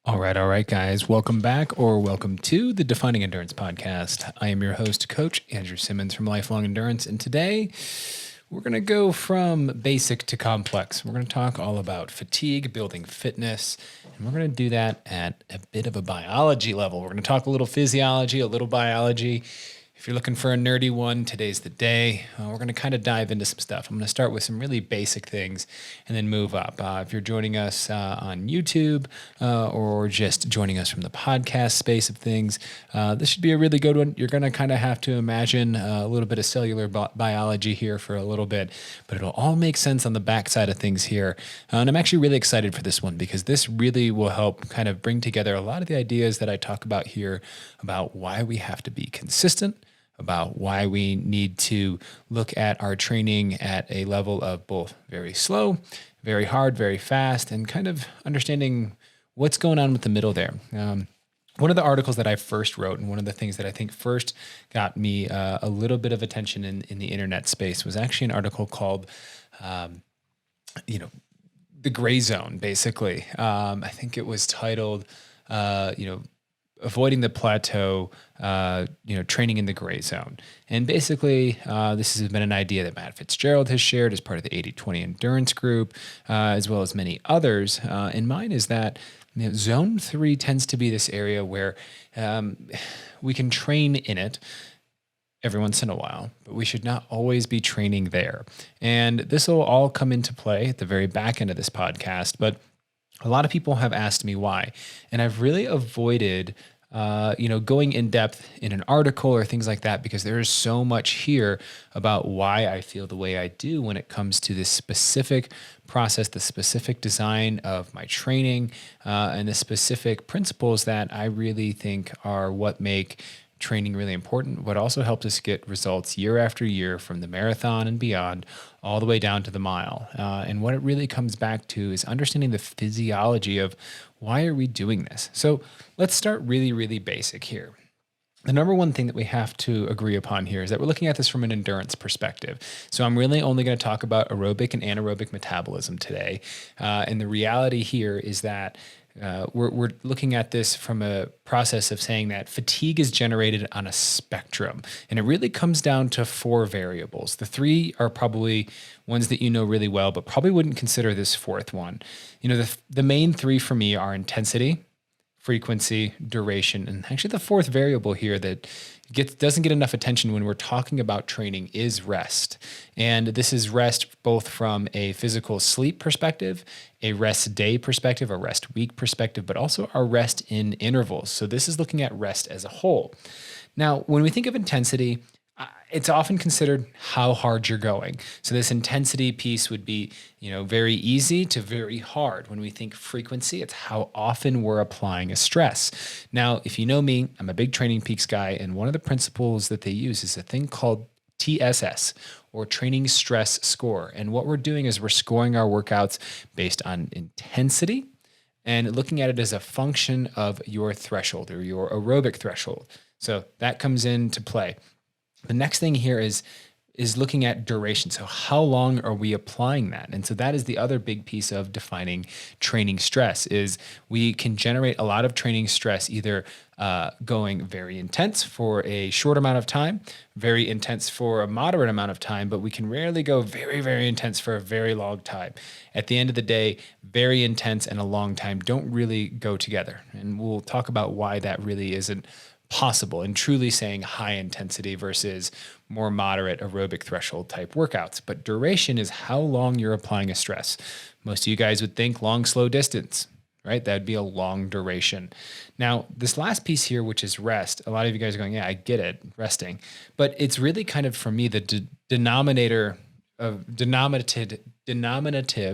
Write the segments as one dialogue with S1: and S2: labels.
S1: All right, guys. Welcome back or welcome to the Defining Endurance Podcast. I am your host, Coach Andrew Simmons from Lifelong Endurance. And today we're going to go from basic to complex. We're going to talk all about fatigue, building fitness, and we're going to do that at a bit of a biology level. We're going to talk a little physiology, a little biology. If you're looking for a nerdy one, today's the day. We're going to kind of dive into some stuff. I'm going to start with some really basic things and then move up. If you're joining us on YouTube or just joining us from the podcast space of things, this should be a really good one. You're going to kind of have to imagine a little bit of cellular biology here for a little bit, but it'll all make sense on the backside of things here. And I'm actually really excited for this one because this really will help kind of bring together a lot of the ideas that I talk about here about why we have to be consistent, about why we need to look at our training at a level of both very slow, very hard, very fast, and kind of understanding what's going on with the middle there. One of the articles that I first wrote, and one of the things that I think first got me a little bit of attention in the internet space was actually an article called, the gray zone, basically. I think it was titled, avoiding the plateau, training in the gray zone. And basically, this has been an idea that Matt Fitzgerald has shared as part of the 80-20 endurance group, as well as many others. And mine is that zone 3 tends to be this area where we can train in it every once in a while, but we should not always be training there. And this will all come into play at the very back end of this podcast, but a lot of people have asked me why, and I've really avoided, going in depth in an article or things like that because there is so much here about why I feel the way I do when it comes to this specific process, the specific design of my training, and the specific principles that I really think are what make training really important, but also helps us get results year after year from the marathon and beyond, all the way down to the mile. And what it really comes back to is understanding the physiology of why are we doing this? So let's start really, really basic here. The number one thing that we have to agree upon here is that we're looking at this from an endurance perspective. So I'm really only going to talk about aerobic and anaerobic metabolism today. And the reality here is that we're looking at this from a process of saying that fatigue is generated on a spectrum, and it really comes down to 4 variables. The 3 are probably ones that you know really well, but probably wouldn't consider this 4th one. The main 3 for me are intensity, frequency, duration, and actually the 4th variable here that doesn't get enough attention when we're talking about training is rest. And this is rest both from a physical sleep perspective, a rest day perspective, a rest week perspective, but also our rest in intervals. So this is looking at rest as a whole. Now, when we think of intensity, it's often considered how hard you're going. So this intensity piece would be, very easy to very hard. When we think frequency, it's how often we're applying a stress. Now, if you know me, I'm a big Training Peaks guy, and one of the principles that they use is a thing called TSS, or Training Stress Score. And what we're doing is we're scoring our workouts based on intensity and looking at it as a function of your threshold or your aerobic threshold. So that comes into play. The next thing here is looking at duration. So how long are we applying that? And so that is the other big piece of defining training stress is we can generate a lot of training stress either going very intense for a short amount of time, very intense for a moderate amount of time, but we can rarely go very, very intense for a very long time. At the end of the day, very intense and a long time don't really go together. And we'll talk about why that really isn't possible and truly saying high intensity versus more moderate aerobic threshold type workouts. But duration is how long you're applying a stress. Most of you guys would think long, slow distance, right? That'd be a long duration. Now, this last piece here, which is rest, a lot of you guys are going, yeah, I get it, resting. But it's really kind of, for me, the denominative,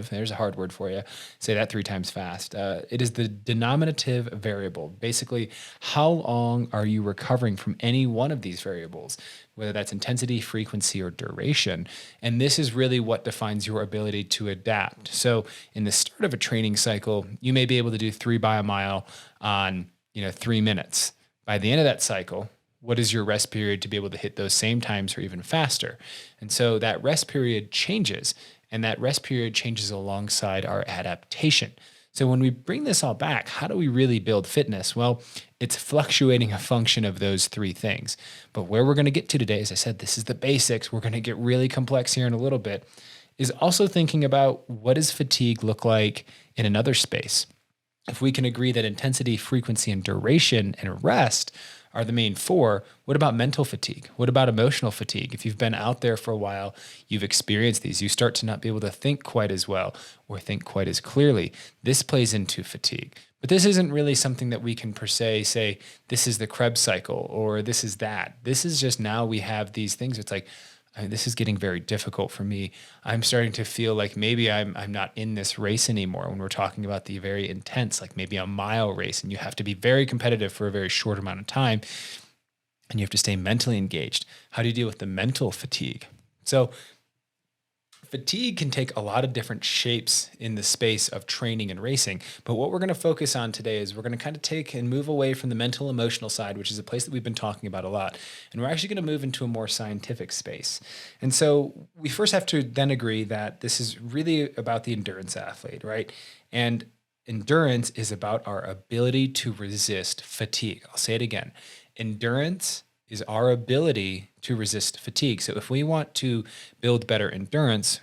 S1: there's a hard word for you. Say that 3 times fast. It is the denominative variable. Basically, how long are you recovering from any one of these variables, whether that's intensity, frequency, or duration. And this is really what defines your ability to adapt. So in the start of a training cycle, you may be able to do 3 by a mile on 3 minutes. By the end of that cycle, what is your rest period to be able to hit those same times or even faster? And so that rest period changes, and that rest period changes alongside our adaptation. So when we bring this all back, how do we really build fitness? Well, it's fluctuating a function of those three things. But where we're going to get to today, as I said, this is the basics. We're going to get really complex here in a little bit, is also thinking about what does fatigue look like in another space. If we can agree that intensity, frequency, and duration and rest are the main four, what about mental fatigue? What about emotional fatigue? If you've been out there for a while, you've experienced these, you start to not be able to think quite as well or think quite as clearly. This plays into fatigue. But this isn't really something that we can per se say, this is the Krebs cycle or this is that. This is just now we have these things. It's like, this is getting very difficult for me. I'm starting to feel like maybe I'm not in this race anymore when we're talking about the very intense, like maybe a mile race, and you have to be very competitive for a very short amount of time, and you have to stay mentally engaged. How do you deal with the mental fatigue? So fatigue can take a lot of different shapes in the space of training and racing. But what we're going to focus on today is we're going to kind of take and move away from the mental emotional side, which is a place that we've been talking about a lot. And we're actually going to move into a more scientific space. And so we first have to then agree that this is really about the endurance athlete, right? And endurance is about our ability to resist fatigue. I'll say it again. Endurance is our ability to resist fatigue. So if we want to build better endurance,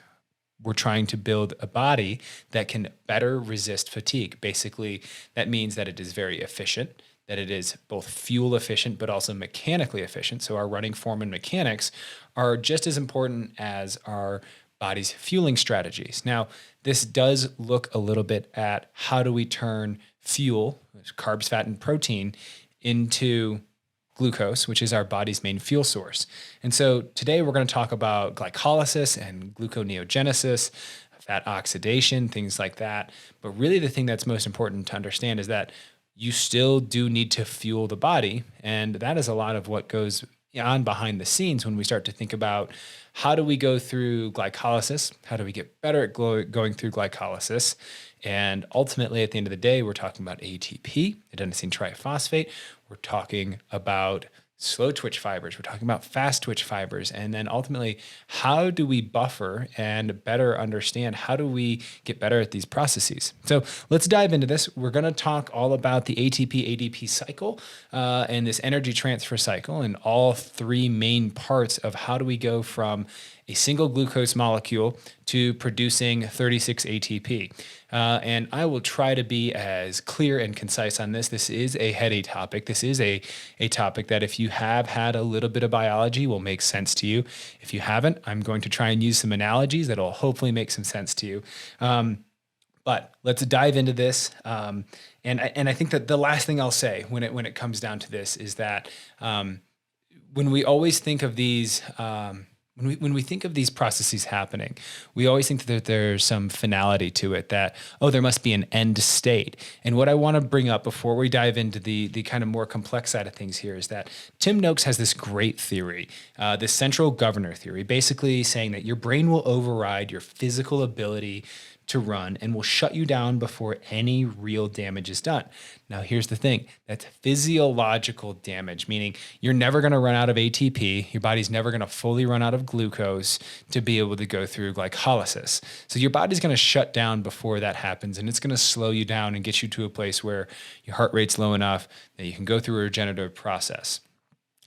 S1: we're trying to build a body that can better resist fatigue. Basically, that means that it is very efficient, that it is both fuel efficient, but also mechanically efficient. So our running form and mechanics are just as important as our body's fueling strategies. Now, this does look a little bit at how do we turn fuel, carbs, fat, and protein, into glucose, which is our body's main fuel source. And so today we're going to talk about glycolysis and gluconeogenesis, fat oxidation, things like that. But really the thing that's most important to understand is that you still do need to fuel the body. And that is a lot of what goes on behind the scenes when we start to think about how do we go through glycolysis? How do we get better at going through glycolysis? And ultimately, at the end of the day, we're talking about ATP, adenosine triphosphate. We're talking about slow twitch fibers. We're talking about fast twitch fibers. And then ultimately, how do we buffer and better understand how do we get better at these processes? So let's dive into this. We're going to talk all about the ATP ADP cycle and this energy transfer cycle and all three main parts of how do we go from a single glucose molecule to producing 36 ATP. And I will try to be as clear and concise on this. This is a heady topic. This is a topic that if you have had a little bit of biology will make sense to you. If you haven't, I'm going to try and use some analogies that will hopefully make some sense to you. But let's dive into this. And I think that the last thing I'll say when it comes down to this is that when we always think of these when we think of these processes happening, we always think that there's some finality to it, that, oh, there must be an end state. And what I want to bring up before we dive into the kind of more complex side of things here is that Tim Noakes has this great theory, this central governor theory, basically saying that your brain will override your physical ability to run and will shut you down before any real damage is done. Now, here's the thing. That's physiological damage, meaning you're never going to run out of ATP. Your body's never going to fully run out of glucose to be able to go through glycolysis. So your body's going to shut down before that happens, and it's going to slow you down and get you to a place where your heart rate's low enough that you can go through a regenerative process.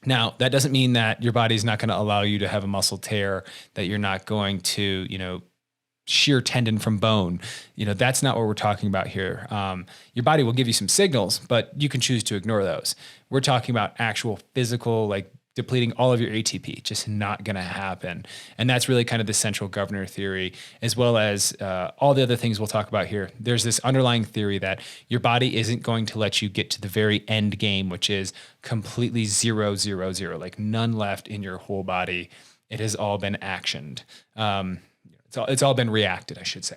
S1: Now, that doesn't mean that your body's not going to allow you to have a muscle tear, that you're not going to, shear tendon from bone. That's not what we're talking about here. Your body will give you some signals, but you can choose to ignore those. We're talking about actual physical, like depleting all of your ATP, just not going to happen. And that's really kind of the central governor theory, as well as all the other things we'll talk about here. There's this underlying theory that your body isn't going to let you get to the very end game, which is completely 0, 0, 0, like none left in your whole body. It has all been actioned. It's all been reacted, I should say.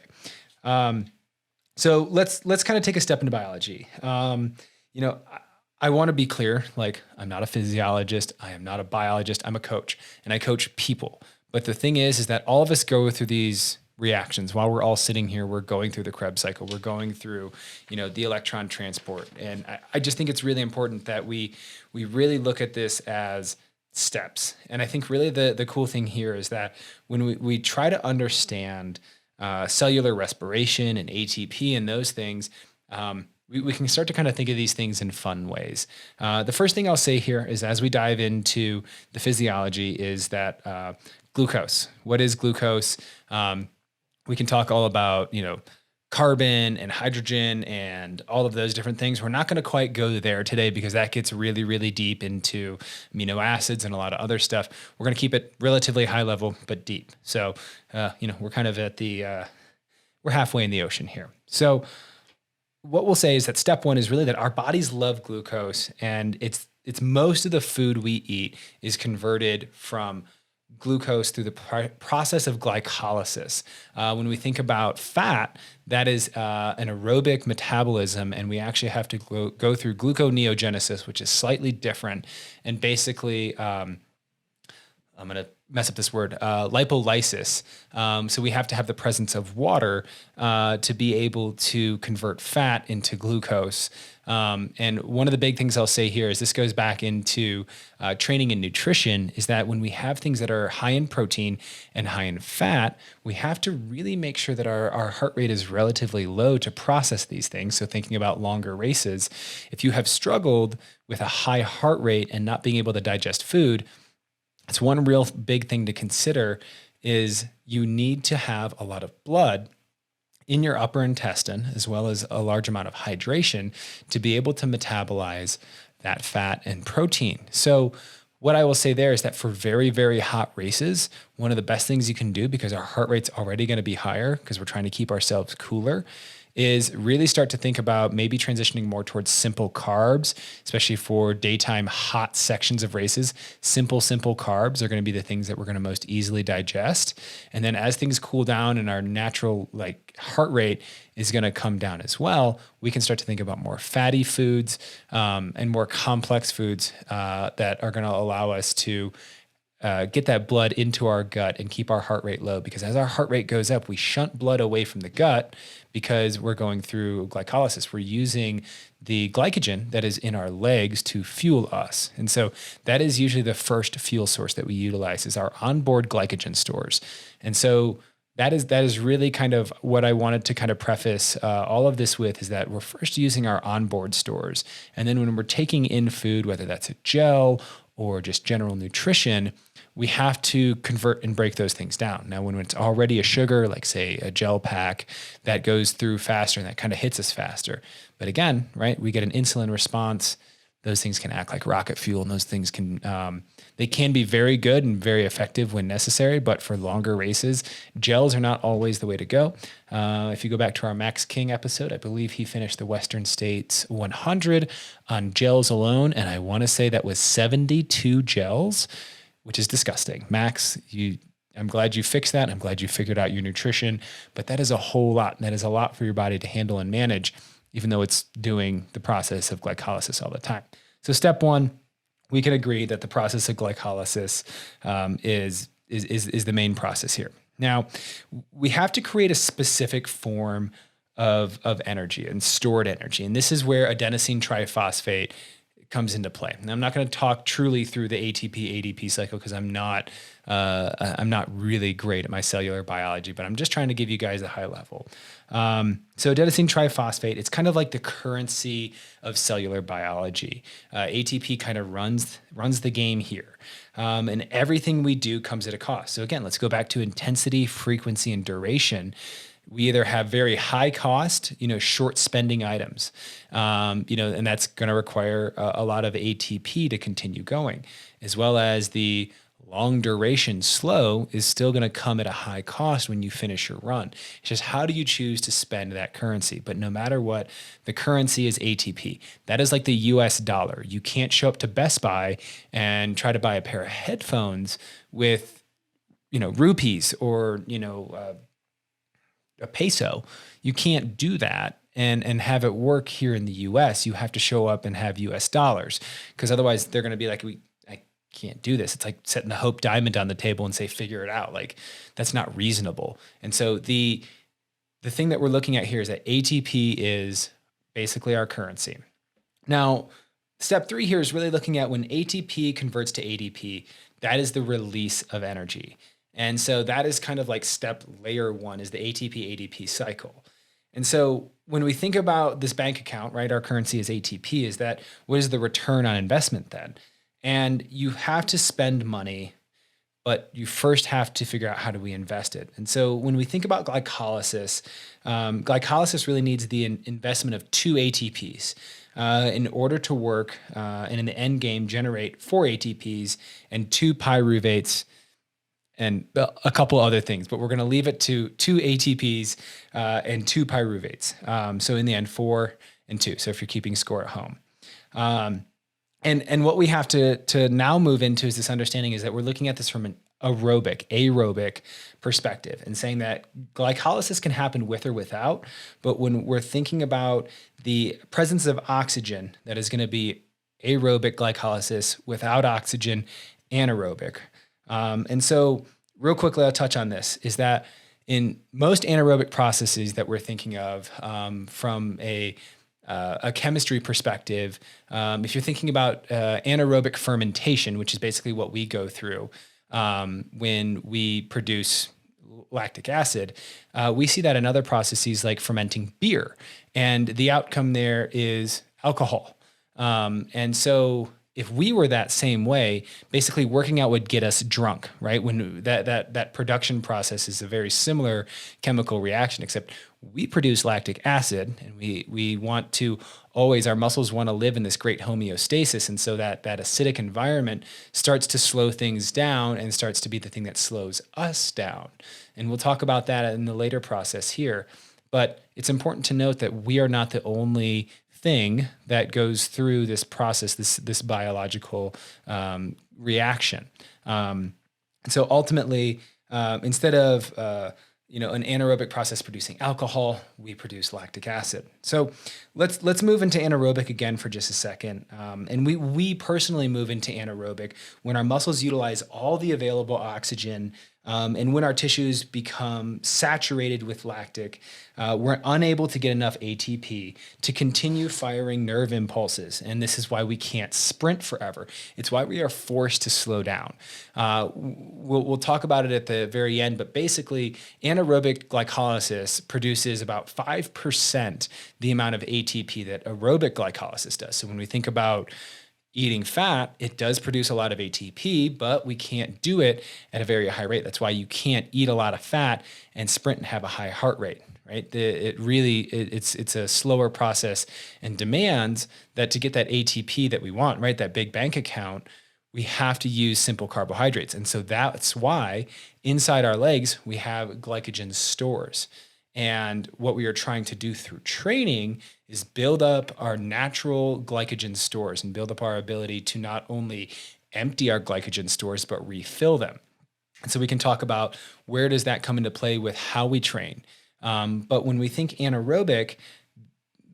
S1: So let's kind of take a step into biology. I want to be clear, like I'm not a physiologist. I am not a biologist. I'm a coach and I coach people. But the thing is that all of us go through these reactions while we're all sitting here. We're going through the Krebs cycle. We're going through, the electron transport. And I just think it's really important that we really look at this as steps. And I think really the cool thing here is that when we try to understand cellular respiration and ATP and those things, we can start to kind of think of these things in fun ways. The first thing I'll say here is, as we dive into the physiology, is that glucose. What is glucose? We can talk all about, carbon and hydrogen and all of those different things. We're not going to quite go there today because that gets really, really deep into amino acids and a lot of other stuff. We're going to keep it relatively high level, but deep. So, we're kind of at we're halfway in the ocean here. So what we'll say is that step one is really that our bodies love glucose, and it's most of the food we eat is converted from glucose through the process of glycolysis. When we think about fat, that is an aerobic metabolism, and we actually have to go through gluconeogenesis, which is slightly different. And basically, I'm going to mess up this word, lipolysis. So we have to have the presence of water to be able to convert fat into glucose. And one of the big things I'll say here is this goes back into training and nutrition, is that when we have things that are high in protein and high in fat, we have to really make sure that our heart rate is relatively low to process these things. So thinking about longer races, if you have struggled with a high heart rate and not being able to digest food, it's one real big thing to consider is you need to have a lot of blood in your upper intestine, as well as a large amount of hydration to be able to metabolize that fat and protein. So what I will say there is that for very, very hot races, one of the best things you can do, because our heart rate's already going to be higher because we're trying to keep ourselves cooler, is really start to think about maybe transitioning more towards simple carbs, especially for daytime hot sections of races. Simple carbs are going to be the things that we're going to most easily digest. And then as things cool down and our natural heart rate is going to come down as well, we can start to think about more fatty foods and more complex foods that are going to allow us to get that blood into our gut and keep our heart rate low. Because as our heart rate goes up, we shunt blood away from the gut because we're going through glycolysis. We're using the glycogen that is in our legs to fuel us. And so that is usually the first fuel source that we utilize, is our onboard glycogen stores. And so that is really kind of what I wanted to kind of preface all of this with, is that we're first using our onboard stores. And then when we're taking in food, whether that's a gel or just general nutrition, we have to convert and break those things down. Now, when it's already a sugar, like say a gel pack, that goes through faster and that kind of hits us faster. But again, right, we get an insulin response. Those things can act like rocket fuel, and those things can they can be very good and very effective when necessary. But for longer races, gels are not always the way to go. If you go back to our Max King episode, I believe he finished the Western States 100 on gels alone, and I want to say that was 72 gels, which is disgusting. Max, I'm glad you fixed that. I'm glad you figured out your nutrition, but that is a whole lot. And that is a lot for your body to handle and manage, even though it's doing the process of glycolysis all the time. So step one, we can agree that the process of glycolysis is the main process here. Now, we have to create a specific form of energy and stored energy. And this is where adenosine triphosphate comes into play. And I'm not going to talk truly through the ATP ADP cycle because I'm not really great at my cellular biology, but I'm just trying to give you guys a high level. So adenosine triphosphate, it's kind of like the currency of cellular biology. ATP kind of runs the game here. And everything we do comes at a cost. So again, let's go back to intensity, frequency, and duration. We either have very high cost, short spending items, and that's going to require a lot of ATP to continue going, as well as the long duration slow is still going to come at a high cost when you finish your run. It's just, how do you choose to spend that currency? But no matter what, the currency is ATP. That is like the US dollar. You can't show up to Best Buy and try to buy a pair of headphones with, rupees or, a peso. You can't do that and have it work here in the US. You have to show up and have US dollars, because otherwise they're going to be like, I can't do this. It's like setting the Hope Diamond on the table and say, figure it out. Like, that's not reasonable. And so the thing that we're looking at here is that ATP is basically our currency. Now, step 3 here is really looking at when ATP converts to ADP, that is the release of energy. And so that is kind of like step layer one is the ATP ADP cycle. And so when we think about this bank account, right, our currency is ATP, is that what is the return on investment then? And you have to spend money, but you first have to figure out how do we invest it. And so when we think about glycolysis, glycolysis really needs the investment of two ATPs in order to work and in the end game generate 4 ATPs and 2 pyruvates and a couple other things, but we're going to leave it to 2 ATPs and 2 pyruvates. So in the end, 4 and 2. So if you're keeping score at home. And what we have to now move into is this understanding is that we're looking at this from an aerobic perspective and saying that glycolysis can happen with or without, but when we're thinking about the presence of oxygen, that is going to be aerobic glycolysis. Without oxygen, anaerobic. And so real quickly, I'll touch on this, is that in most anaerobic processes that we're thinking of from a chemistry perspective, if you're thinking about anaerobic fermentation, which is basically what we go through when we produce lactic acid, we see that in other processes like fermenting beer. And the outcome there is alcohol. And so if we were that same way, basically working out would get us drunk, right? When that production process is a very similar chemical reaction, except we produce lactic acid, and we want to always, our muscles want to live in this great homeostasis, and so that acidic environment starts to slow things down and starts to be the thing that slows us down. And we'll talk about that in the later process here. But it's important to note that we are not the only thing that goes through this process, this biological reaction. And so ultimately, instead of an anaerobic process producing alcohol, we produce lactic acid. So let's move into anaerobic again for just a second. And we personally move into anaerobic when our muscles utilize all the available oxygen. And when our tissues become saturated with lactic, we're unable to get enough ATP to continue firing nerve impulses. And this is why we can't sprint forever. It's why we are forced to slow down. We'll talk about it at the very end, but basically anaerobic glycolysis produces about 5% the amount of ATP that aerobic glycolysis does. So when we think about eating fat, it does produce a lot of ATP, but we can't do it at a very high rate. That's why you can't eat a lot of fat and sprint and have a high heart rate, right? It's a slower process and demands that to get that ATP that we want, right? That big bank account, we have to use simple carbohydrates. And so that's why inside our legs, we have glycogen stores. And what we are trying to do through training is build up our natural glycogen stores and build up our ability to not only empty our glycogen stores, but refill them. And so we can talk about where does that come into play with how we train. But when we think anaerobic,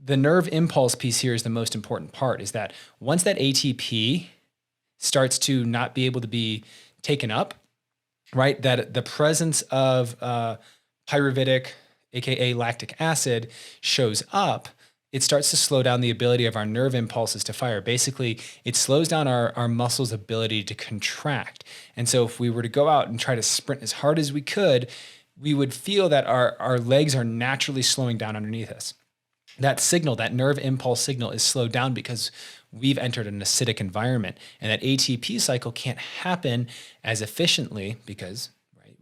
S1: the nerve impulse piece here is the most important part, is that once that ATP starts to not be able to be taken up, right, that the presence of pyruvitic, aka lactic acid, shows up, it starts to slow down the ability of our nerve impulses to fire. Basically, it slows down our muscles' ability to contract. And so if we were to go out and try to sprint as hard as we could, we would feel that our legs are naturally slowing down underneath us. That signal, that nerve impulse signal, is slowed down because we've entered an acidic environment. And that ATP cycle can't happen as efficiently because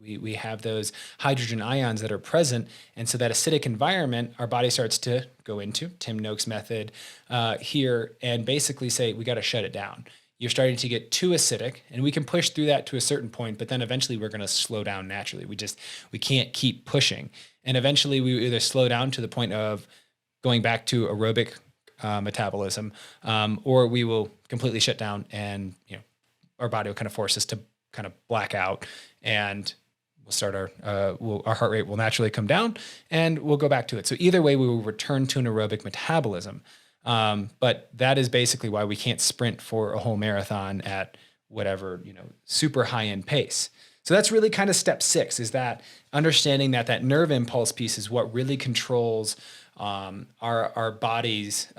S1: we have those hydrogen ions that are present. And so that acidic environment, our body starts to go into Tim Noakes' method here and basically say, we got to shut it down. You're starting to get too acidic, and we can push through that to a certain point, but then eventually we're going to slow down naturally. We can't keep pushing. And eventually we either slow down to the point of going back to aerobic metabolism, or we will completely shut down and our body will kind of force us to kind of black out, and we'll start our heart rate will naturally come down and we'll go back to it. So either way, we will return to an aerobic metabolism. But that is basically why we can't sprint for a whole marathon at whatever, super high end pace. So that's really kind of step 6, is that understanding that nerve impulse piece is what really controls our body's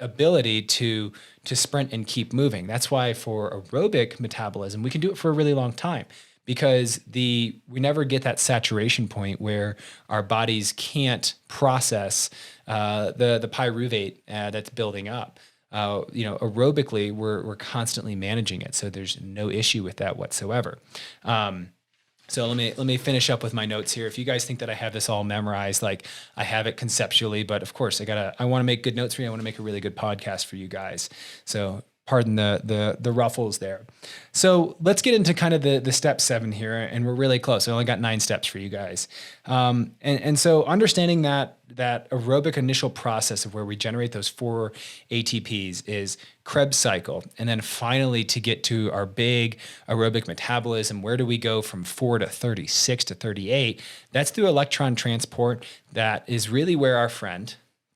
S1: ability to sprint and keep moving. That's why for aerobic metabolism, we can do it for a really long time, because we never get that saturation point where our bodies can't process the pyruvate that's building up. Aerobically, we're constantly managing it, so there's no issue with that whatsoever. So let me finish up with my notes here. If you guys think that I have this all memorized, like I have it conceptually, but of course I want to make good notes for you. I want to make a really good podcast for you guys. So pardon the ruffles there. So let's get into kind of the step 7 here, and we're really close. I only got 9 steps for you guys. And so understanding that aerobic initial process of where we generate those 4 ATPs is Krebs cycle. And then finally to get to our big aerobic metabolism, where do we go from 4 to 36 to 38? That's through electron transport. That is really where our friend,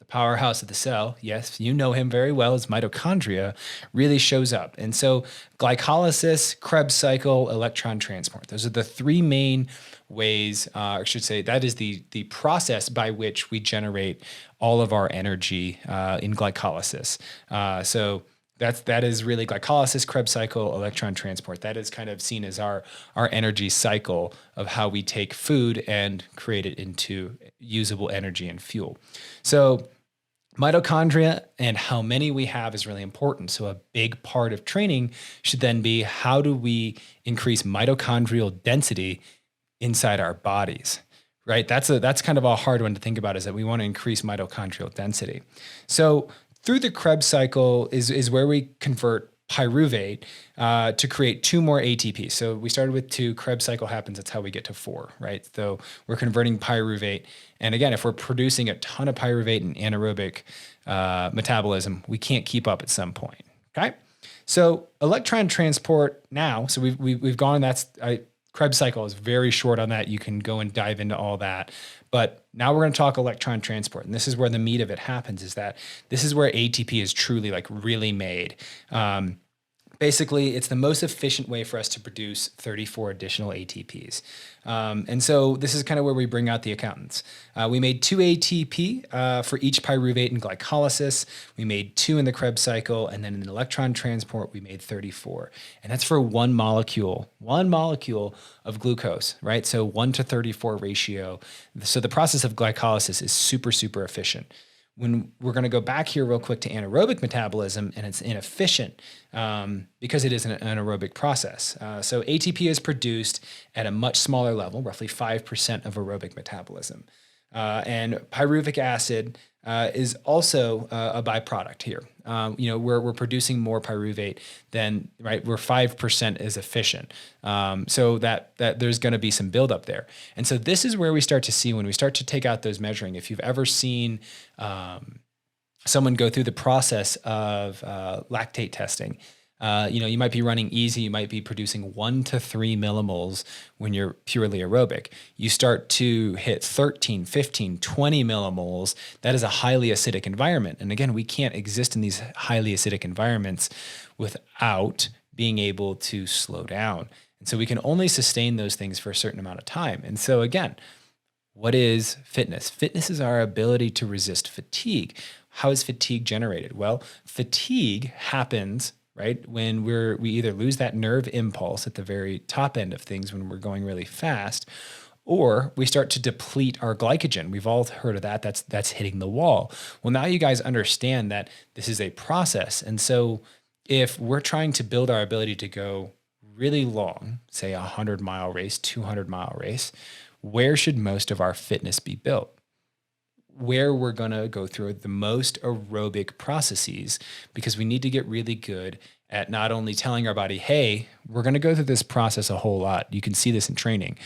S1: powerhouse of the cell, yes, you know him very well, as mitochondria, really shows up. And so glycolysis, Krebs cycle, electron transport. Those are the 3 main ways, or I should say, that is the process by which we generate all of our energy in glycolysis. So that is really glycolysis, Krebs cycle, electron transport. That is kind of seen as our energy cycle of how we take food and create it into usable energy and fuel. So mitochondria and how many we have is really important. So a big part of training should then be, how do we increase mitochondrial density inside our bodies, right? That's kind of a hard one to think about, is that we want to increase mitochondrial density. So through the Krebs cycle is where we convert pyruvate to create 2 more ATPs. So we started with 2, Krebs cycle happens, that's how we get to 4, right? So we're converting pyruvate. And again, if we're producing a ton of pyruvate in anaerobic metabolism, we can't keep up at some point, okay? So electron transport now, so we've gone, Krebs cycle is very short on that. You can go and dive into all that. But now we're going to talk electron transport. And this is where the meat of it happens, is that this is where ATP is truly like really made. Basically, it's the most efficient way for us to produce 34 additional ATPs. And so this is kind of where we bring out the accountants. We made 2 ATP for each pyruvate in glycolysis. We made 2 in the Krebs cycle. And then in electron transport, we made 34. And that's for one molecule of glucose, right? So 1 to 34 ratio. So the process of glycolysis is super, super efficient. When we're going to go back here real quick to anaerobic metabolism, and it's inefficient because it is an anaerobic process. So ATP is produced at a much smaller level, roughly 5% of aerobic metabolism. And pyruvic acid is also a byproduct here. We're producing more pyruvate than, right, we're 5% as efficient. So that there's going to be some buildup there. And so this is where we start to see, when we start to take out those measuring, if you've ever seen someone go through the process of lactate testing, you might be running easy. You might be producing 1 to 3 millimoles when you're purely aerobic. You start to hit 13, 15, 20 millimoles. That is a highly acidic environment. And again, we can't exist in these highly acidic environments without being able to slow down. And so we can only sustain those things for a certain amount of time. And so again, what is fitness? Fitness is our ability to resist fatigue. How is fatigue generated? Well, fatigue happens, right, when we either lose that nerve impulse at the very top end of things when we're going really fast, or we start to deplete our glycogen. We've all heard of that. That's hitting the wall. Well, now you guys understand that this is a process. And so if we're trying to build our ability to go really long, say a 100-mile race, 200-mile race, where should most of our fitness be built? Where we're going to go through the most aerobic processes, because we need to get really good at not only telling our body, hey, we're going to go through this process a whole lot. You can see this in training.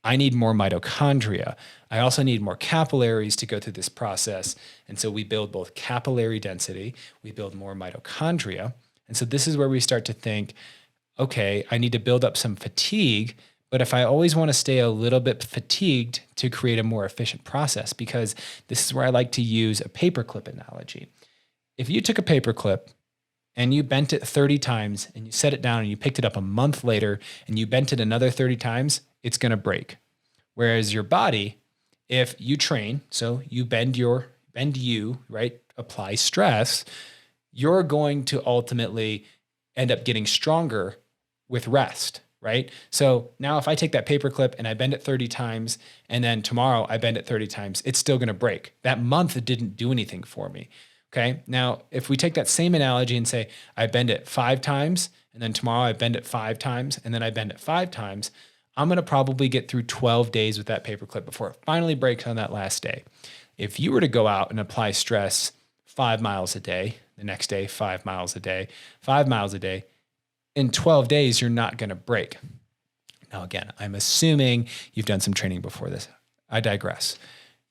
S1: I need more mitochondria. I also need more capillaries to go through this process. And so we build both capillary density, we build more mitochondria. And so this is where we start to think, okay, I need to build up some fatigue. But if I always want to stay a little bit fatigued to create a more efficient process, because this is where I like to use a paperclip analogy. If you took a paperclip and you bent it 30 times and you set it down and you picked it up a month later and you bent it another 30 times, it's going to break. Whereas your body, if you train, so you bend you, right, apply stress, you're going to ultimately end up getting stronger with rest. right? So now if I take that paper clip and I bend it 30 times, and then tomorrow I bend it 30 times, it's still going to break. That month, it didn't do anything for me. Okay. Now, if we take that same analogy and say, I bend it 5 times, and then tomorrow I bend it 5 times, and then I bend it 5 times, I'm going to probably get through 12 days with that paper clip before it finally breaks on that last day. If you were to go out and apply stress 5 miles a day, the next day, 5 miles a day, 5 miles a day, in 12 days, you're not going to break. Now, again, I'm assuming you've done some training before this. I digress.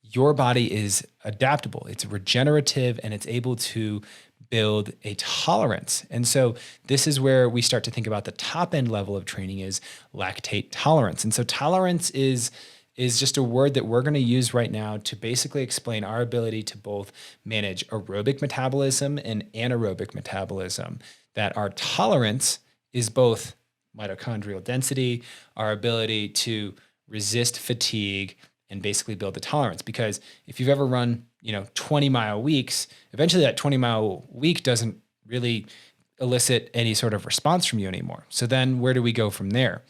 S1: Your body is adaptable, it's regenerative, and it's able to build a tolerance. And so this is where we start to think about the top end level of training is lactate tolerance. And so tolerance is just a word that we're going to use right now to basically explain our ability to both manage aerobic metabolism and anaerobic metabolism. That our tolerance is both mitochondrial density, our ability to resist fatigue, and basically build the tolerance. Because if you've ever run, 20-mile weeks, eventually that 20-mile week doesn't really elicit any sort of response from you anymore. So then where do we go from there?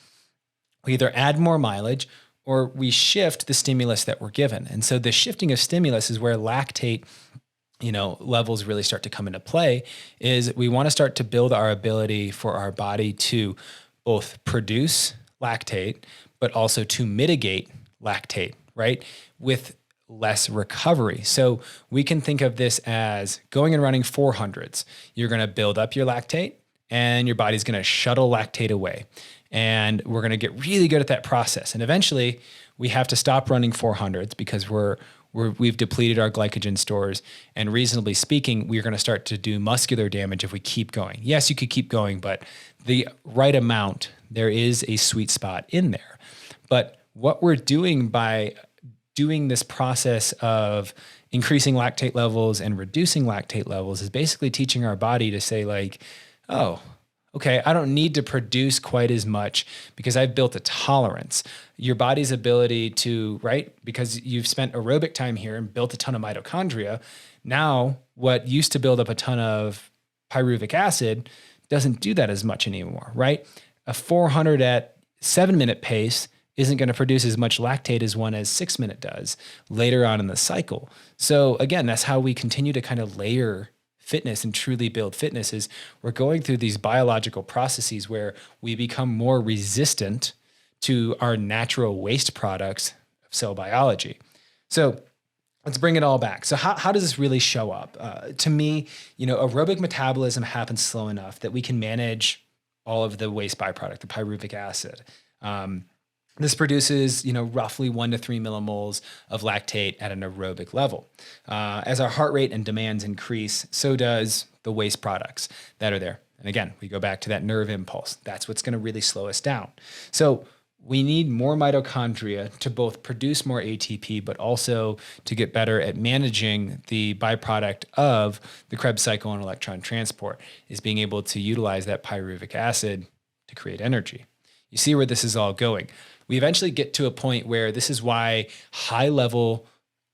S1: We either add more mileage or we shift the stimulus that we're given. And so the shifting of stimulus is where lactate levels really start to come into play. Is we want to start to build our ability for our body to both produce lactate, but also to mitigate lactate, right? With less recovery. So we can think of this as going and running 400s. You're going to build up your lactate and your body's going to shuttle lactate away. And we're going to get really good at that process. And eventually we have to stop running 400s because we've depleted our glycogen stores. And reasonably speaking, we're going to start to do muscular damage if we keep going. Yes, you could keep going, but the right amount, there is a sweet spot in there. But what we're doing by doing this process of increasing lactate levels and reducing lactate levels is basically teaching our body to say like, oh, okay, I don't need to produce quite as much because I've built a tolerance. Your body's ability to, right? Because you've spent aerobic time here and built a ton of mitochondria. Now, what used to build up a ton of pyruvic acid doesn't do that as much anymore, right? A 400 at 7-minute pace isn't going to produce as much lactate as one as 6-minute does later on in the cycle. So again, that's how we continue to kind of layer fitness and truly build fitness is we're going through these biological processes where we become more resistant to our natural waste products of cell biology. So let's bring it all back. So how does this really show up? To me, aerobic metabolism happens slow enough that we can manage all of the waste byproduct, the pyruvic acid. This produces, roughly 1 to 3 millimoles of lactate at an aerobic level. As our heart rate and demands increase, so does the waste products that are there. And again, we go back to that nerve impulse. That's what's going to really slow us down. So we need more mitochondria to both produce more ATP, but also to get better at managing the byproduct of the Krebs cycle and electron transport, is being able to utilize that pyruvic acid to create energy. You see where this is all going. We eventually get to a point where this is why high-level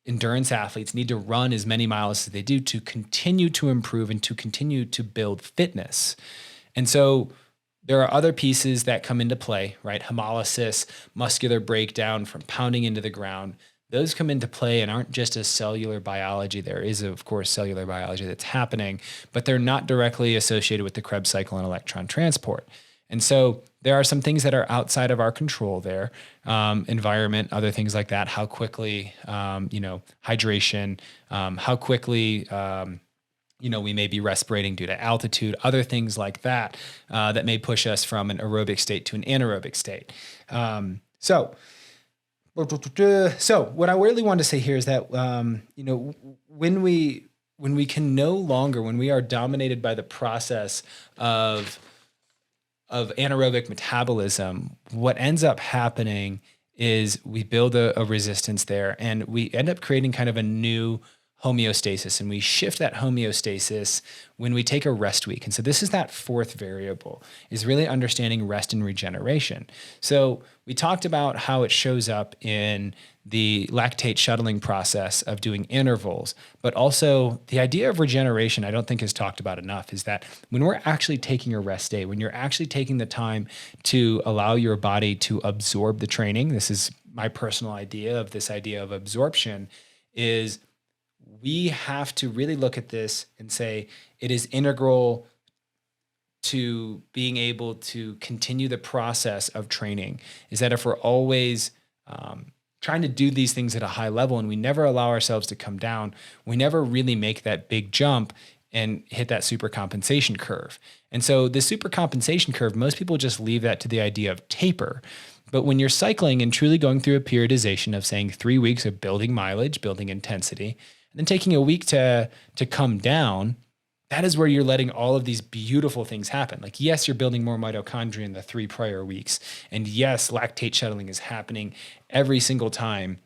S1: endurance athletes need to run as many miles as they do to continue to improve and to continue to build fitness. And so there are other pieces that come into play, right? Hemolysis, muscular breakdown from pounding into the ground. Those come into play and aren't just a cellular biology. There is, of course, cellular biology that's happening, but they're not directly associated with the Krebs cycle and electron transport. And so there are some things that are outside of our control there, environment, other things like that, how quickly, hydration, how quickly, we may be respirating due to altitude, other things like that, that may push us from an aerobic state to an anaerobic state. So what I really want to say here is that, when we are dominated by the process of anaerobic metabolism, what ends up happening is we build a resistance there and we end up creating kind of a new homeostasis, and we shift that homeostasis when we take a rest week. And so this is that fourth variable, is really understanding rest and regeneration. So we talked about how it shows up in the lactate shuttling process of doing intervals, but also the idea of regeneration, I don't think is talked about enough, is that when we're actually taking a rest day, when you're actually taking the time to allow your body to absorb the training, this is my personal idea of this idea of absorption, is we have to really look at this and say it is integral to being able to continue the process of training. Is that if we're always trying to do these things at a high level and we never allow ourselves to come down, we never really make that big jump and hit that super compensation curve. And so the super compensation curve, most people just leave that to the idea of taper. But when you're cycling and truly going through a periodization of saying 3 weeks of building mileage, building intensity, and then taking a week to come down, that is where you're letting all of these beautiful things happen. Like, yes, you're building more mitochondria in the 3 prior weeks. And yes, lactate shuttling is happening every single time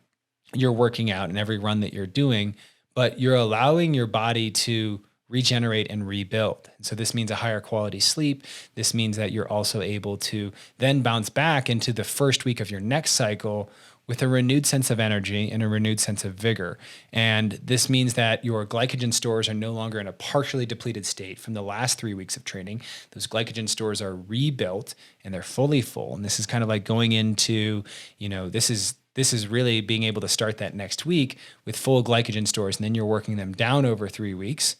S1: you're working out and every run that you're doing, but you're allowing your body to regenerate and rebuild. And so this means a higher quality sleep. This means that you're also able to then bounce back into the first week of your next cycle with a renewed sense of energy and a renewed sense of vigor. And this means that your glycogen stores are no longer in a partially depleted state from the last 3 weeks of training. Those glycogen stores are rebuilt and they're fully full. And this is kind of like going into, this is really being able to start that next week with full glycogen stores, and then you're working them down over 3 weeks,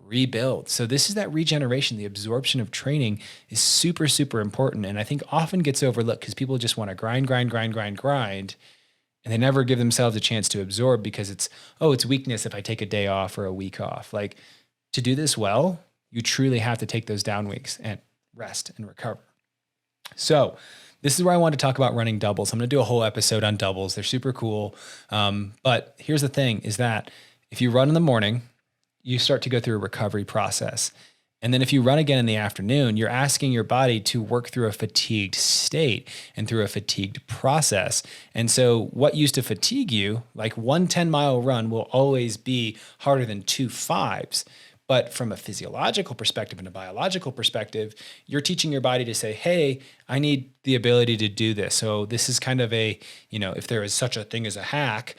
S1: rebuild. So this is that regeneration. The absorption of training is super, super important. And I think often gets overlooked because people just want to grind. And they never give themselves a chance to absorb because it's weakness if I take a day off or a week off. Like, to do this well, you truly have to take those down weeks and rest and recover. So this is where I want to talk about running doubles. I'm going to do a whole episode on doubles. They're super cool. But here's the thing, is that if you run in the morning, you start to go through a recovery process. And then if you run again in the afternoon, you're asking your body to work through a fatigued state and through a fatigued process. And so what used to fatigue you, like 1 10-mile run will always be harder than 2 5s. But from a physiological perspective and a biological perspective, you're teaching your body to say, hey, I need the ability to do this. So this is kind of if there is such a thing as a hack,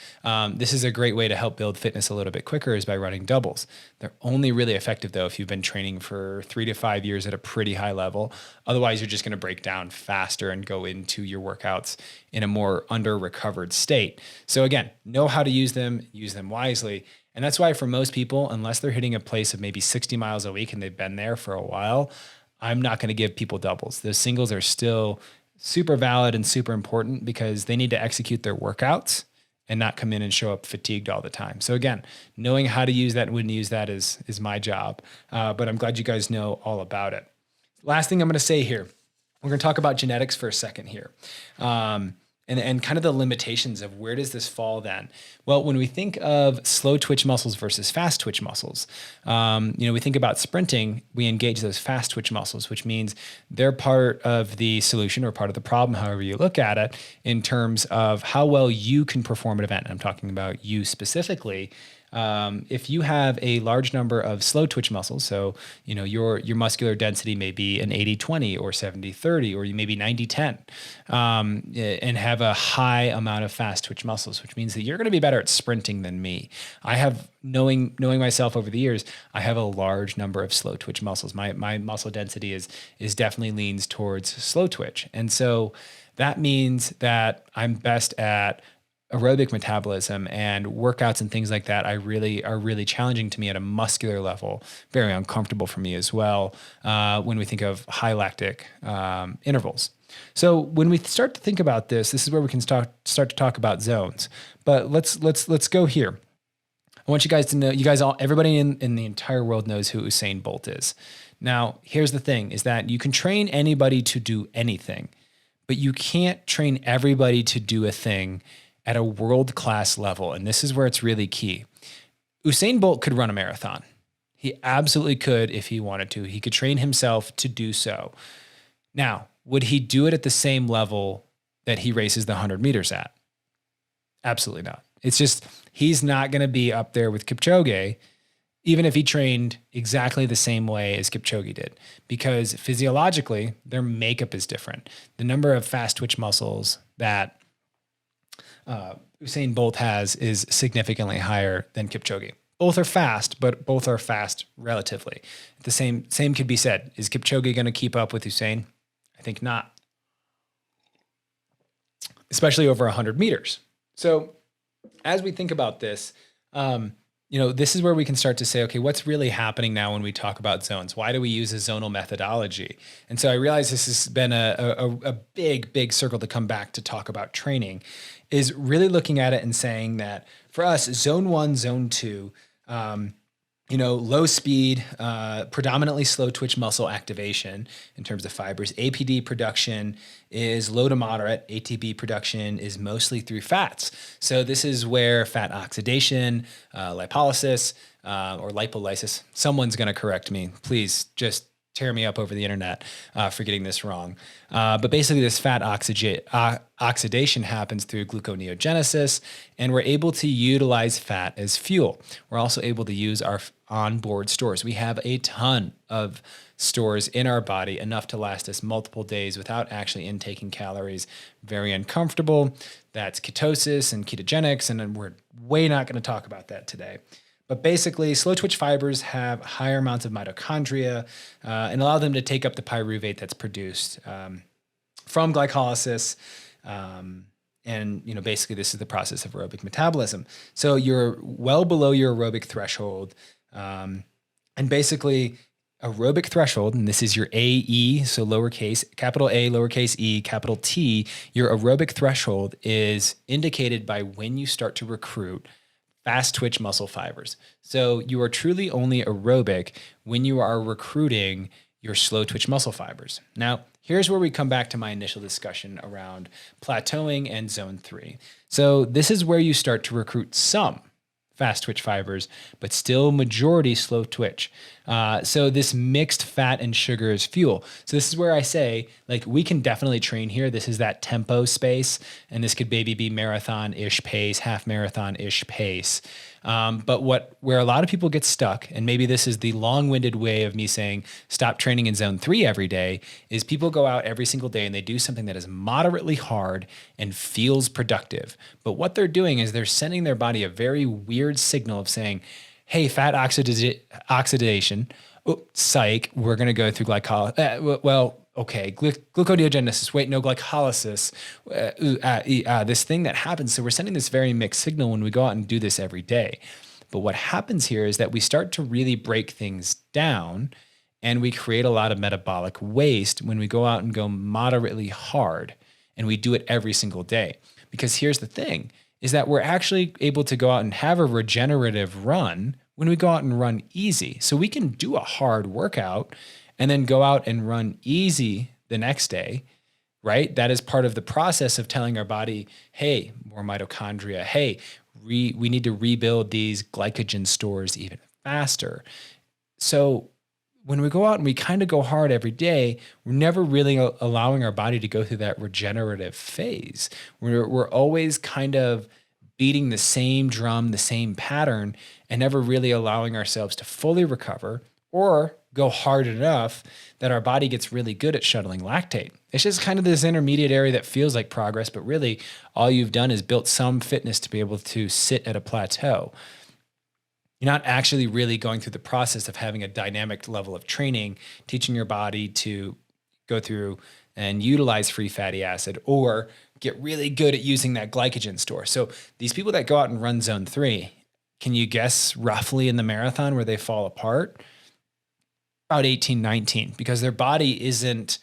S1: this is a great way to help build fitness a little bit quicker, is by running doubles. They're only really effective, though, if you've been training for 3 to 5 years at a pretty high level. Otherwise, you're just going to break down faster and go into your workouts in a more under-recovered state. So again, know how to use them wisely. And that's why for most people, unless they're hitting a place of maybe 60 miles a week and they've been there for a while, I'm not going to give people doubles. Those singles are still super valid and super important because they need to execute their workouts and not come in and show up fatigued all the time. So again, knowing how to use that and when to use that is my job. But I'm glad you guys know all about it. Last thing I'm going to say here, we're going to talk about genetics for a second here. And kind of the limitations of where does this fall then? Well, when we think of slow twitch muscles versus fast twitch muscles, we think about sprinting, we engage those fast twitch muscles, which means they're part of the solution or part of the problem, however you look at it, in terms of how well you can perform an event. I'm talking about you specifically. If you have a large number of slow twitch muscles, so your muscular density may be an 80-20 or 70-30, or you may be 90-10, and have a high amount of fast twitch muscles, which means that you're going to be better at sprinting than me. I have, knowing myself over the years, I have a large number of slow twitch muscles. My muscle density is definitely leans towards slow twitch. And so that means that I'm best at aerobic metabolism, and workouts and things like that are really challenging to me at a muscular level, very uncomfortable for me as well, when we think of high lactic intervals. So when we start to think about this is where we can start to talk about zones. But let's go here. I want you guys to know, everybody in the entire world knows who Usain Bolt is. Now, here's the thing, is that you can train anybody to do anything, but you can't train everybody to do a thing at a world-class level. And this is where it's really key. Usain Bolt could run a marathon. He absolutely could if he wanted to. He could train himself to do so. Now, would he do it at the same level that he races the 100 meters at? Absolutely not. It's just he's not going to be up there with Kipchoge, even if he trained exactly the same way as Kipchoge did, because physiologically their makeup is different. The number of fast twitch muscles that Usain Bolt has is significantly higher than Kipchoge. Both are fast, but both are fast relatively. The same could be said. Is Kipchoge going to keep up with Usain? I think not, especially over 100 meters. So as we think about this, this is where we can start to say, okay, what's really happening now when we talk about zones? Why do we use a zonal methodology? And so I realize this has been a big circle to come back to talk about training, is really looking at it and saying that for us, zone 1, zone 2, low speed, predominantly slow twitch muscle activation in terms of fibers. APD production is low to moderate. ATP production is mostly through fats. So this is where fat oxidation, lipolysis, or lipolysis, someone's going to correct me. Please just tear me up over the internet for getting this wrong. But basically this fat oxidation happens through gluconeogenesis, and we're able to utilize fat as fuel. We're also able to use our onboard stores. We have a ton of stores in our body, enough to last us multiple days without actually intaking calories. Very uncomfortable. That's ketosis and ketogenics, and we're way not going to talk about that today. But basically, slow twitch fibers have higher amounts of mitochondria and allow them to take up the pyruvate that's produced from glycolysis. Basically, this is the process of aerobic metabolism. So you're well below your aerobic threshold. And basically, aerobic threshold, and this is your AE, so lowercase, capital A, lowercase e, capital T, your aerobic threshold is indicated by when you start to recruit fast twitch muscle fibers. So you are truly only aerobic when you are recruiting your slow twitch muscle fibers. Now, here's where we come back to my initial discussion around plateauing and zone 3. So this is where you start to recruit some fast twitch fibers, but still majority slow twitch. So this mixed fat and sugar is fuel. So this is where I say, we can definitely train here. This is that tempo space, and this could maybe be marathon-ish pace, half marathon-ish pace. But where a lot of people get stuck, and maybe this is the long-winded way of me saying stop training in zone 3 every day, is people go out every single day and they do something that is moderately hard and feels productive. But what they're doing is they're sending their body a very weird signal of saying, hey, fat oxidation, psych, we're going to go through glycolysis. Gluconeogenesis, wait, no, glycolysis, this thing that happens. So we're sending this very mixed signal when we go out and do this every day. But what happens here is that we start to really break things down, and we create a lot of metabolic waste when we go out and go moderately hard, and we do it every single day. Because here's the thing, is that we're actually able to go out and have a regenerative run when we go out and run easy. So we can do a hard workout and then go out and run easy the next day, right? That is part of the process of telling our body, hey, more mitochondria. Hey, we need to rebuild these glycogen stores even faster. So when we go out and we kind of go hard every day, we're never really allowing our body to go through that regenerative phase. We're always kind of beating the same drum, the same pattern, and never really allowing ourselves to fully recover or go hard enough that our body gets really good at shuttling lactate. It's just kind of this intermediate area that feels like progress, but really all you've done is built some fitness to be able to sit at a plateau. You're not actually really going through the process of having a dynamic level of training, teaching your body to go through and utilize free fatty acid or get really good at using that glycogen store. So these people that go out and run zone 3, can you guess roughly in the marathon where they fall apart? About 18, 19, because their body isn't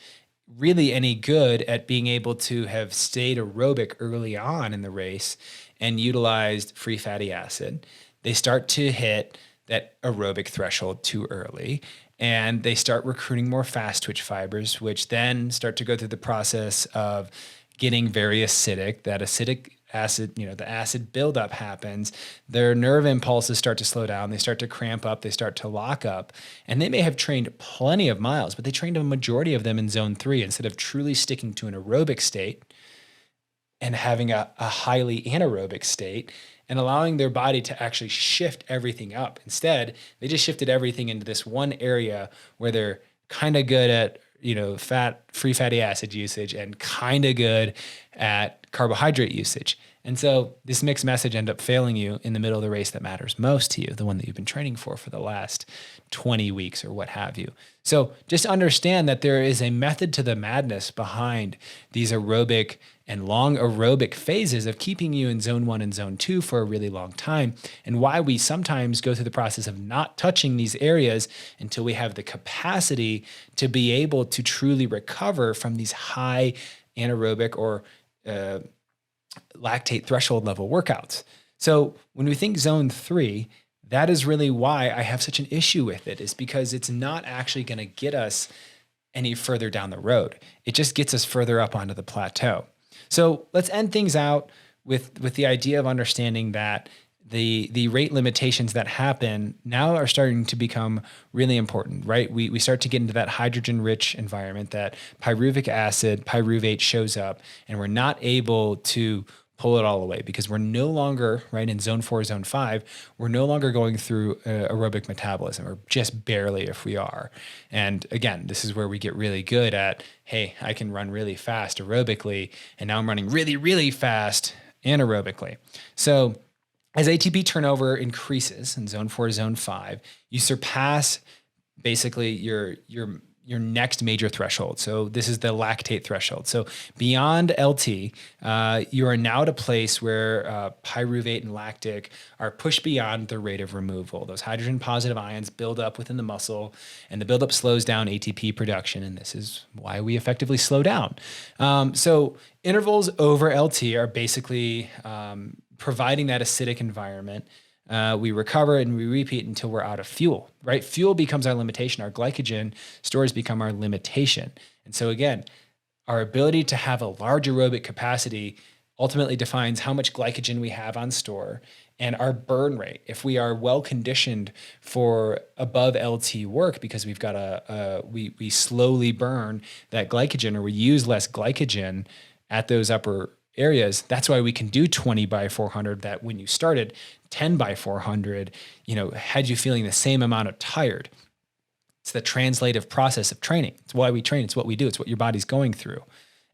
S1: really any good at being able to have stayed aerobic early on in the race and utilized free fatty acid. They start to hit that aerobic threshold too early, and they start recruiting more fast twitch fibers, which then start to go through the process of getting very acidic. That acidic acid, the acid buildup happens. Their nerve impulses start to slow down. They start to cramp up. They start to lock up. And they may have trained plenty of miles, but they trained a majority of them in zone 3 instead of truly sticking to an aerobic state and having a highly anaerobic state. and allowing their body to actually shift everything up. Instead, they just shifted everything into this one area where they're kind of good at, free fatty acid usage and kind of good at carbohydrate usage. And so this mixed message ended up failing you in the middle of the race that matters most to you, the one that you've been training for the last 20 weeks or what have you. So just understand that there is a method to the madness behind these aerobic and long aerobic phases of keeping you in zone 1 and zone 2 for a really long time, and why we sometimes go through the process of not touching these areas until we have the capacity to be able to truly recover from these high anaerobic or lactate threshold level workouts. So when we think zone 3, that is really why I have such an issue with it, is because it's not actually going to get us any further down the road. It just gets us further up onto the plateau. So let's end things out with the idea of understanding that the rate limitations that happen now are starting to become really important, right? We start to get into that hydrogen-rich environment that pyruvic acid, pyruvate shows up, and we're not able to pull it all away because we're no longer, right, in zone 4, zone 5, we're no longer going through aerobic metabolism, or just barely if we are. And again, this is where we get really good at, hey, I can run really fast aerobically, and now I'm running really, really fast anaerobically. So as ATP turnover increases in zone 4, zone 5, you surpass basically your next major threshold. So this is the lactate threshold. So beyond LT, you are now at a place where pyruvate and lactic are pushed beyond the rate of removal. Those hydrogen positive ions build up within the muscle, and the buildup slows down ATP production. And this is why we effectively slow down. So intervals over LT are basically providing that acidic environment. We recover and we repeat until we're out of fuel, right? Fuel becomes our limitation. Our glycogen stores become our limitation. And so again, our ability to have a large aerobic capacity ultimately defines how much glycogen we have on store, and our burn rate. If we are well conditioned for above LT work because we've got we slowly burn that glycogen, or we use less glycogen at those upper areas, that's why we can do 20 by 400 that when you started 10 by 400, had you feeling the same amount of tired. It's the translative process of training. It's why we train. It's what we do. It's what your body's going through.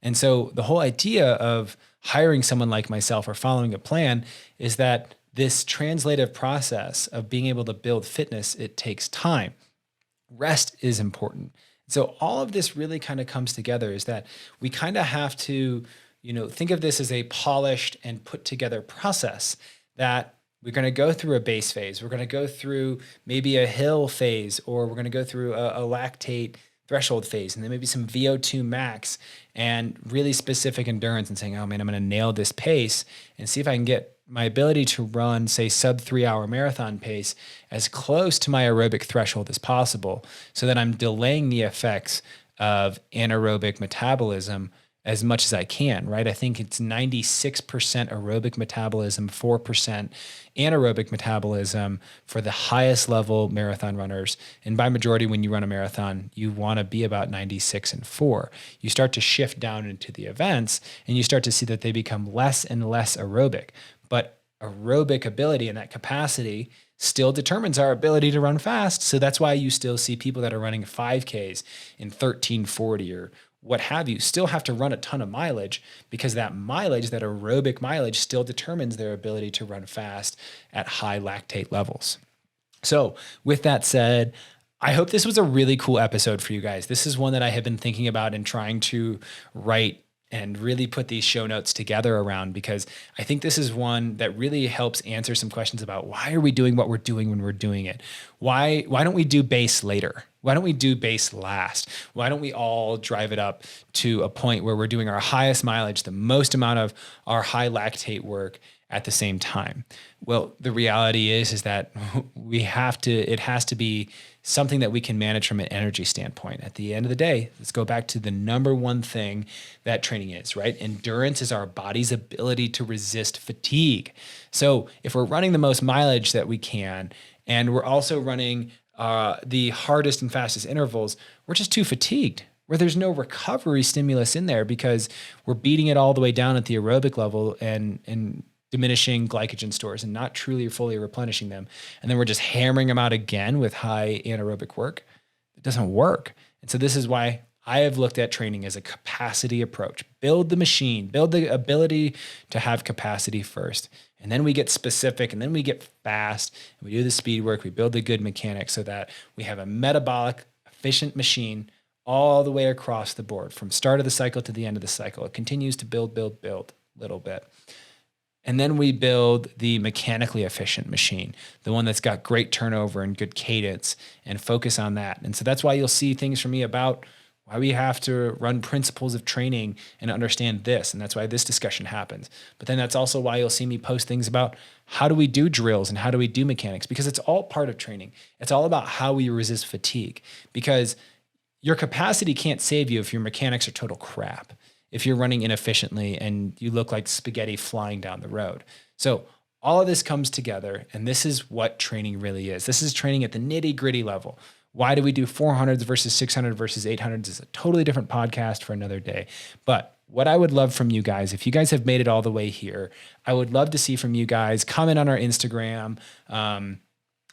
S1: And so the whole idea of hiring someone like myself or following a plan is that this translative process of being able to build fitness, it takes time. Rest is important. So all of this really kind of comes together, is that we kind of have to think of this as a polished and put together process, that we're going to go through a base phase. We're going to go through maybe a hill phase, or we're going to go through a lactate threshold phase, and then maybe some VO2 max and really specific endurance, and saying, oh man, I'm going to nail this pace and see if I can get my ability to run, say, sub 3-hour marathon pace as close to my aerobic threshold as possible, so that I'm delaying the effects of anaerobic metabolism as much as I can, right? I think it's 96% aerobic metabolism, 4% anaerobic metabolism for the highest level marathon runners. And by majority, when you run a marathon, you want to be about 96 and 4. You start to shift down into the events, and you start to see that they become less and less aerobic. But aerobic ability and that capacity still determines our ability to run fast. So that's why you still see people that are running 5Ks in 1340 or what have you, still have to run a ton of mileage, because that mileage, that aerobic mileage, still determines their ability to run fast at high lactate levels. So with that said, I hope this was a really cool episode for you guys. This is one that I have been thinking about and trying to write and really put these show notes together around, because I think this is one that really helps answer some questions about why are we doing what we're doing when we're doing it? Why don't we do base later? Why don't we do base last? Why don't we all drive it up to a point where we're doing our highest mileage, the most amount of our high lactate work at the same time? Well, the reality is that it has to be something that we can manage from an energy standpoint. At the end of the day, let's go back to the number one thing that training is, right? Endurance is our body's ability to resist fatigue. So if we're running the most mileage that we can, and we're also running the hardest and fastest intervals, we're just too fatigued, where there's no recovery stimulus in there, because we're beating it all the way down at the aerobic level, and diminishing glycogen stores and not truly fully replenishing them. And then we're just hammering them out again with high anaerobic work. It doesn't work. And so this is why I have looked at training as a capacity approach. Build the machine, build the ability to have capacity first. And then we get specific, and then we get fast, and we do the speed work, we build the good mechanics so that we have a metabolic, efficient machine all the way across the board, from start of the cycle to the end of the cycle. It continues to build a little bit. And then we build the mechanically efficient machine, the one that's got great turnover and good cadence, and focus on that. And so that's why you'll see things from me about why we have to run principles of training and understand this. And that's why this discussion happens. But then that's also why you'll see me post things about how do we do drills and how do we do mechanics, because it's all part of training. It's all about how we resist fatigue, because your capacity can't save you if your mechanics are total crap, if you're running inefficiently and you look like spaghetti flying down the road. So all of this comes together, and this is what training really is. This is training at the nitty-gritty level. Why do we do 400s versus 600 versus 800s is a totally different podcast for another day. But what I would love from you guys, if you guys have made it all the way here, I would love to see from you guys, comment on our Instagram,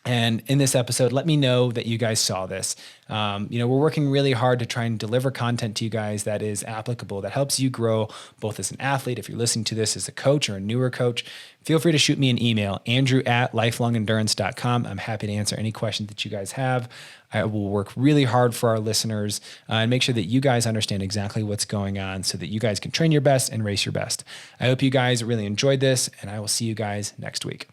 S1: and in this episode, let me know that you guys saw this. We're working really hard to try and deliver content to you guys that is applicable, that helps you grow both as an athlete. If you're listening to this as a coach or a newer coach, feel free to shoot me an email, andrew@lifelongendurance.com. I'm happy to answer any questions that you guys have. I will work really hard for our listeners and make sure that you guys understand exactly what's going on so that you guys can train your best and race your best. I hope you guys really enjoyed this, and I will see you guys next week.